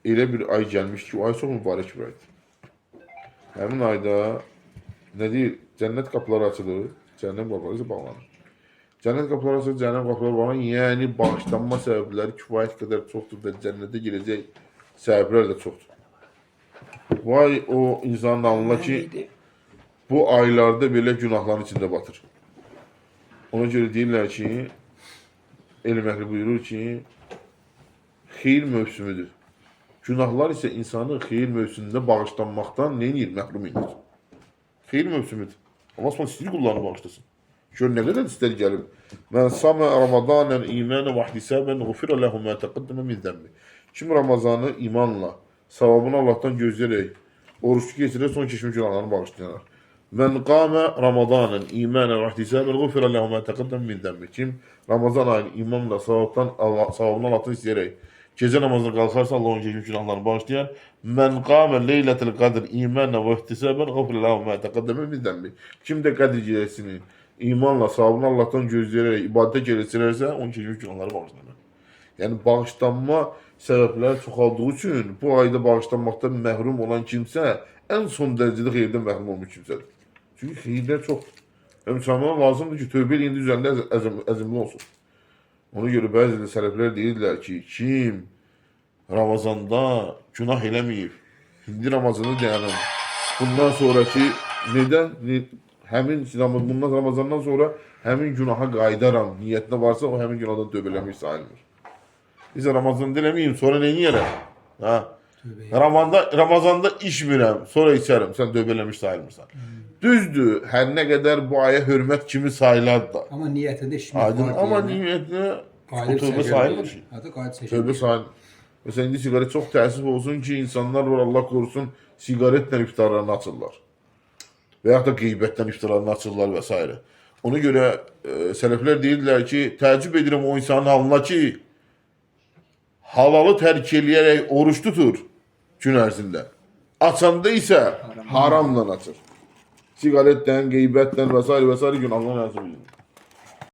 elə bir ay gəlmiş ki, o ay çox mübarək bir aydır. Həmin ayda nə deyir? Cənnət qapıları açılır, cəhənnəm qapıları isə bağlanır. Cənnət qapıları açılır, cəhənnəm qapıları bağlanır. Yəni bağışlanma səbəbləri kifayət qədər çoxdur və cənnətə girəcək səbəblər də çoxdur. Vay o insanın alnına ki, bu aylarda belə günahların içində batır. Ona görə deyirlər ki, elm əhli buyurur ki, xeyir mövsümüdür. Günahlar isə insanı xeyir mövsümündə bağışlanmaqdan neyir? Məhrum edir. Xeyir mövsümüdür. Allah s.ə. istəyir qullarını bağışlasın. Gör nə qədər istər gəlib. Mən samə Ramazanən imanə və ihtisabən ğufirə ləhu mə təqəddəmə min zəmbi. Kim Ramazanı imanla, savabını Allahdan gözləyərək, oruç keçirər, son keçmiş günahlarını bağışlayanar. Mən qamə Ramazanən imanə və ihtisabən ğufirə ləhu mə təqəddəmə min zəmbi. Kim Ramazan ayını imanla, savabını Allahdan istəyərək, gecə namazına qalxarsa Allah onun keçmiş günahlarını bağışlayar. Mən qamə leylətil qadr imanə və ihtisabən ğufirə ləhu mə təqəddəmə min zəmbi. Kim də Qədir gecəsini imanla, savabını Allahdan gözləyərək, ibadətə gəlirsə, onun keçmiş günahları bağışlanır. Yəni, bağışlanma səbəbləri çoxaldığı üçün bu ayda bağışlanmaqdan məhrum olan kimsə ən son dərəcədə xeyirdən məhrum olmuş kimsədir. Çünki xeyirlər çoxdur. Müsəlmana lazımdır ki, tövbə eləyində üzərində əzimli olsun. Ona görə bəzi də sələflər deyirlər ki, kim Ramazanda günah eləməyib, indi Ramazanı dayanır. Bundan sonraki nədən? Bundan Ramazandan sonra həmin günaha qaydaram, niyyətinə varsa o həmin günahdan tövbələmiş sayılmır. Bizə Ramazanda eləməyim, sonra nə yiyərəm? Ramazanda içmirəm, sonra içərəm, sən tövbələmiş sayılmırsan. Düzdür, hər nə qədər bu aya hörmət kimi sayılar da. Amma niyyətində içmək var. Amma niyyətində tövbə sayılmır ki. Tövbə sayılmır. Məsələn, indi siqaret çox təəssüf olsun ki, insanlar var, Allah qorusun, siqaretlə iftarlarını açırlar. Və yaxud da qeybətdən iftarlarını açırlar və s. Ona görə sələflər deyirlər ki, təəccüb edirəm o insanın halına ki, halalı tərk eləyərək oruç tutur gün ərzində. Açanda isə haramla açır. Siqaretdən, qeybətdən və s. günahlarını yazıb edir.